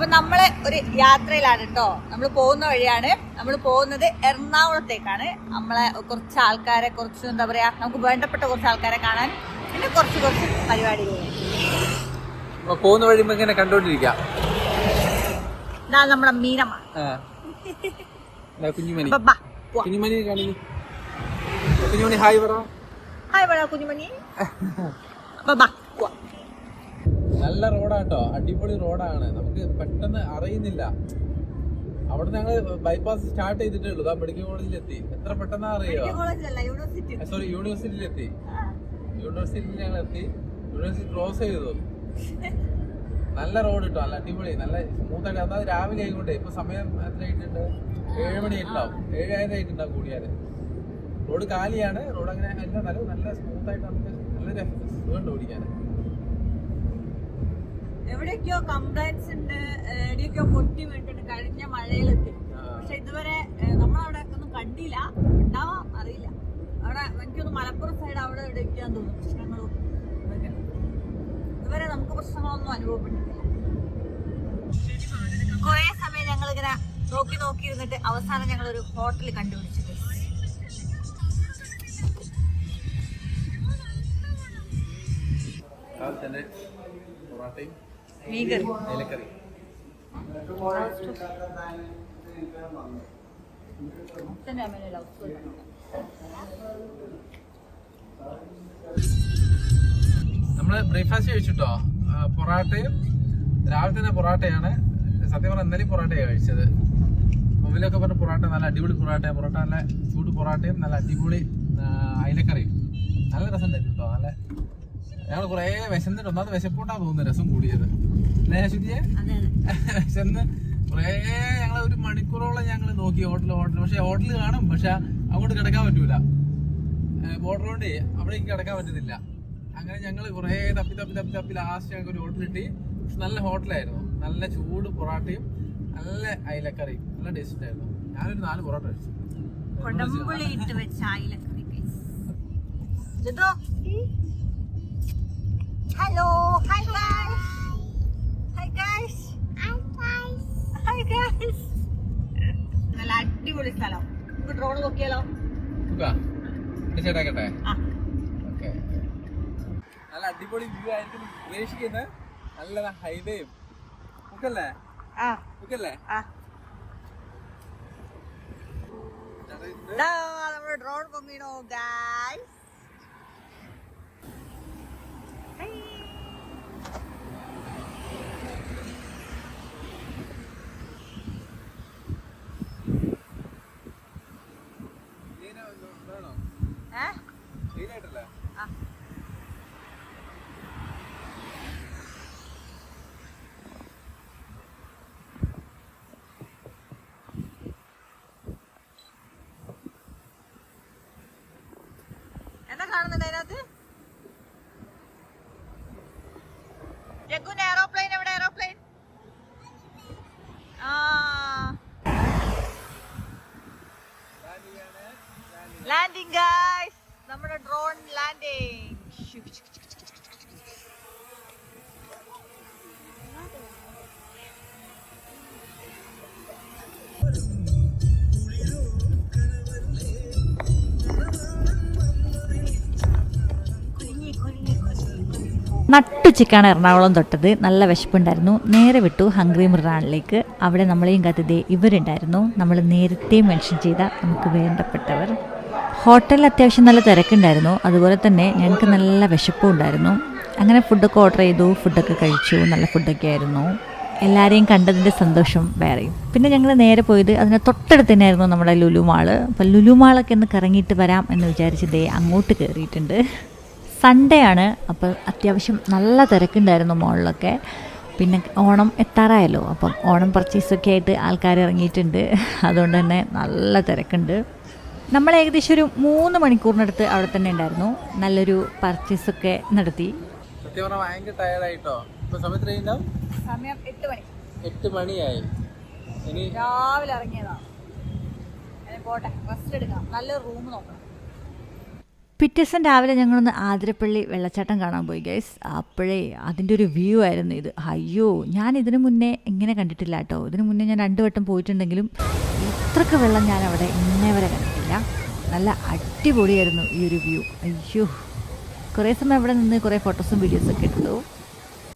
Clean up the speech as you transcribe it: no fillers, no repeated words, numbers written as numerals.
അപ്പൊ നമ്മള് ഒരു യാത്രയിലാണ് കേട്ടോ. നമ്മൾ പോകുന്ന വഴിയാണ്. നമ്മൾ പോകുന്നത് എറണാകുളത്തേക്കാണ്. നമ്മളെ കുറച്ച് ആൾക്കാരെ, കുറച്ച് എന്താ പറയാ, നമുക്ക് വേണ്ടപ്പെട്ട കുറച്ച് ആൾക്കാരെ കാണാൻ, പിന്നെ കുറച്ച് പരിപാടികൾ പോകുന്ന വഴി ഇങ്ങനെ കണ്ടോണ്ടിരിക്കാം. ഇതാ നമ്മളെ മീനമ്മ കുഞ്ഞുമണി. കുഞ്ഞുമണി കാണിക്കും. കുഞ്ഞുമണി ഹായ് പറ. ഹായ് പറ കുഞ്ഞുമണി. നല്ല റോഡാട്ടോ, അടിപൊളി റോഡാണ്. നമുക്ക് പെട്ടെന്ന് അറിയുന്നില്ല. അവിടെ ഞങ്ങള് ബൈപ്പാസ് സ്റ്റാർട്ട് ചെയ്തിട്ടേ ഉള്ളൂ. മെഡിക്കൽ കോളേജിലെത്തി. എത്ര പെട്ടെന്ന് അറിയോ? സോറി, യൂണിവേഴ്സിറ്റിയിലെത്തി. യൂണിവേഴ്സിറ്റിയിൽ ഞങ്ങൾ എത്തി. യൂണിവേഴ്സിറ്റി ക്രോസ് ചെയ്തു. നല്ല റോഡ് കിട്ടോ, നല്ല അടിപൊളി, നല്ല സ്മൂത്ത് ആയിട്ട്. അതായത് രാവിലെ ആയിക്കോട്ടെ. ഇപ്പൊ സമയം എത്ര ആയിട്ടുണ്ട്? 7 മണി ആയിട്ടുണ്ടാവും. 7:30 ആയിട്ടുണ്ടാവും കൂടിയാല്. റോഡ് കാലിയാണ്. റോഡ് അങ്ങനെ എല്ലാം നല്ല സ്മൂത്ത് ആയിട്ട് നമുക്ക് നല്ലൊരു സുഖമുണ്ട് ഓടിക്കാൻ. എവിടെയൊക്കെയോ കംപ്ലൈൻസ് ഉണ്ട്, എവിടെയൊക്കെയോ പൊട്ടി വീണിട്ടുണ്ട് കഴിഞ്ഞ മഴയിലൊക്കെ. പക്ഷെ ഇതുവരെ നമ്മളവിടെ ഒന്നും കണ്ടില്ല. ഉണ്ടാവാം, അറിയില്ല. അവിടെ എനിക്കൊന്ന് മലപ്പുറം സൈഡ് അവിടെ എവിടെയൊക്കെയാന്ന് തോന്നുന്നു പ്രശ്നങ്ങളും ഇതൊക്കെ. ഇതുവരെ നമുക്ക് പ്രശ്നങ്ങളൊന്നും അനുഭവപ്പെട്ടിട്ടില്ല. കുറെ സമയം ഞങ്ങളിങ്ങനെ നോക്കിയിരുന്നിട്ട് അവസാനം ഞങ്ങളൊരു ഹോട്ടൽ കണ്ടുപിടിച്ചു. ഇലക്കറി. നമ്മള് ബ്രേക്ക്ഫാസ്റ്റ് കഴിച്ചിട്ടോ. പൊറാട്ടയും രാവിലെ തന്നെ പൊറാട്ടയാണ്. സത്യം പറഞ്ഞാൽ ഇന്നലെയും പൊറാട്ടയാണ് കഴിച്ചത്. മൊബൈലൊക്കെ പറഞ്ഞ പൊറാട്ട നല്ല അടിപൊളി പൊറാട്ട നല്ല ചൂട് പൊറാട്ടയും നല്ല അടിപൊളി അയിലക്കറിയും നല്ല രസം ഉണ്ടായിരുന്നു കേട്ടോ. നല്ല ഞങ്ങൾ കുറെ വിശന്നിട്ട് ഒന്നാമത് വിശപ്പോണ്ടാ തോന്നുന്നു രസം കൂടിയത്. അല്ലേ ശുദ്ധിയെ? വിശന്ന് കുറെ ഞങ്ങൾ 1 മണിക്കൂറോളം ഞങ്ങൾ നോക്കി ഹോട്ടൽ. പക്ഷെ ഹോട്ടൽ കാണും, പക്ഷെ അങ്ങോട്ട് കിടക്കാൻ പറ്റൂല. ബോർഡർ കൊണ്ട് അവിടേക്ക് കിടക്കാൻ പറ്റുന്നില്ല. അങ്ങനെ ഞങ്ങൾ കുറെ തപ്പി ലാസ്റ്റ് ഞങ്ങൾക്ക് ഒരു ഹോട്ടൽ കിട്ടി. നല്ല ഹോട്ടലായിരുന്നു. നല്ല ചൂട് പൊറാട്ടയും നല്ല അയിലക്കറിയും നല്ല ടേസ്റ്റ് ഉണ്ടായിരുന്നു. ഞാനൊരു 4 പൊറോട്ട കഴിച്ചു. Hello, hi guys. Hi guys. Hi guys. നല്ല അടിപൊളി സ്ഥലം. നമുക്ക് ഡ്രോൺ നോക്കിയാലോ? ചേട്ടാക്കട്ടെ. നല്ല അടിപൊളി വ്യൂ ആയിരിക്കും ഉദ്ദേശിക്കുന്നത്. നല്ല ഹൈവേയും ഒക്കല്ലേ? നമ്മുടെ ഡ്രോൺ പൊങ്ങീണോ ഗൈസ്? എന്താ കാണുന്നുണ്ട് അതിനകത്ത്? എയറോപ്ലെയിൻ എവിടെ? Aeroplane landing guys. നമ്മുടെ ഡ്രോൺ ലാൻഡിങ്. നട്ടുച്ചയ്ക്കാണ് എറണാകുളം തൊട്ടത്. നല്ല വിശപ്പുണ്ടായിരുന്നു. നേരെ വിട്ടു ഹംഗ്രി മൃഗാണിലേക്ക്. അവിടെ നമ്മളെയും കാത്തത് ഇവരുണ്ടായിരുന്നു. നമ്മൾ നേരത്തെ മെൻഷൻ ചെയ്ത നമുക്ക് വേണ്ടപ്പെട്ടവർ. ഹോട്ടലിൽ അത്യാവശ്യം നല്ല തിരക്കുണ്ടായിരുന്നു. അതുപോലെ തന്നെ ഞങ്ങൾക്ക് നല്ല വിശപ്പും ഉണ്ടായിരുന്നു. അങ്ങനെ ഫുഡൊക്കെ ഓർഡർ ചെയ്തു. ഫുഡൊക്കെ കഴിച്ചു. നല്ല ഫുഡൊക്കെ ആയിരുന്നു. എല്ലാവരെയും കണ്ടതിൻ്റെ സന്തോഷം വേറെയും. പിന്നെ ഞങ്ങൾ നേരെ പോയത് അതിന് തൊട്ടടുത്ത് തന്നെയായിരുന്നു നമ്മുടെ ലുലു മാള്. അപ്പം ലുലു മാളൊക്കെ ഒന്ന് കറങ്ങിയിട്ട് വരാം എന്ന് വിചാരിച്ചതേ അങ്ങോട്ട് കയറിയിട്ടുണ്ട്. സൺഡേ ആണ്. അപ്പോൾ അത്യാവശ്യം നല്ല തിരക്കുണ്ടായിരുന്നു മോളിലൊക്കെ. പിന്നെ ഓണം എത്താറായല്ലോ. അപ്പം ഓണം പർച്ചേസൊക്കെ ആയിട്ട് ആൾക്കാർ ഇറങ്ങിയിട്ടുണ്ട്. അതുകൊണ്ട് തന്നെ നല്ല തിരക്കുണ്ട്. നമ്മൾ ഏകദേശം ഒരു 3 മണിക്കൂറിനടുത്ത് അവിടെ തന്നെ ഉണ്ടായിരുന്നു. നല്ലൊരു പർച്ചേസൊക്കെ നടത്തി. സമയം 8 മണിയായി. രാവിലെ ഇറങ്ങിയതാണ്. പോട്ടെ, റെസ്റ്റ് എടുക്കാം. നല്ലൊരു റൂം നോക്കണം. പിറ്റേ ദിവസം രാവിലെ ഞങ്ങളൊന്ന് ആതിരപ്പള്ളി വെള്ളച്ചാട്ടം കാണാൻ പോയി ഗൈസ്. അപ്പോഴേ അതിൻ്റെ ഒരു വ്യൂ ആയിരുന്നു ഇത്. അയ്യോ, ഞാൻ ഇതിനു മുന്നേ ഇങ്ങനെ കണ്ടിട്ടില്ല കേട്ടോ. ഇതിനു മുന്നേ ഞാൻ 2 വട്ടം പോയിട്ടുണ്ടെങ്കിലും ഇത്രയ്ക്ക് വെള്ളം ഞാൻ അവിടെ ഇന്നേ വരെ കണ്ടിട്ടില്ല. നല്ല അടിപൊളിയായിരുന്നു ഈ ഒരു വ്യൂ. അയ്യോ, കുറേ സമയം അവിടെ നിന്ന് കുറേ ഫോട്ടോസും വീഡിയോസൊക്കെ എടുത്തു.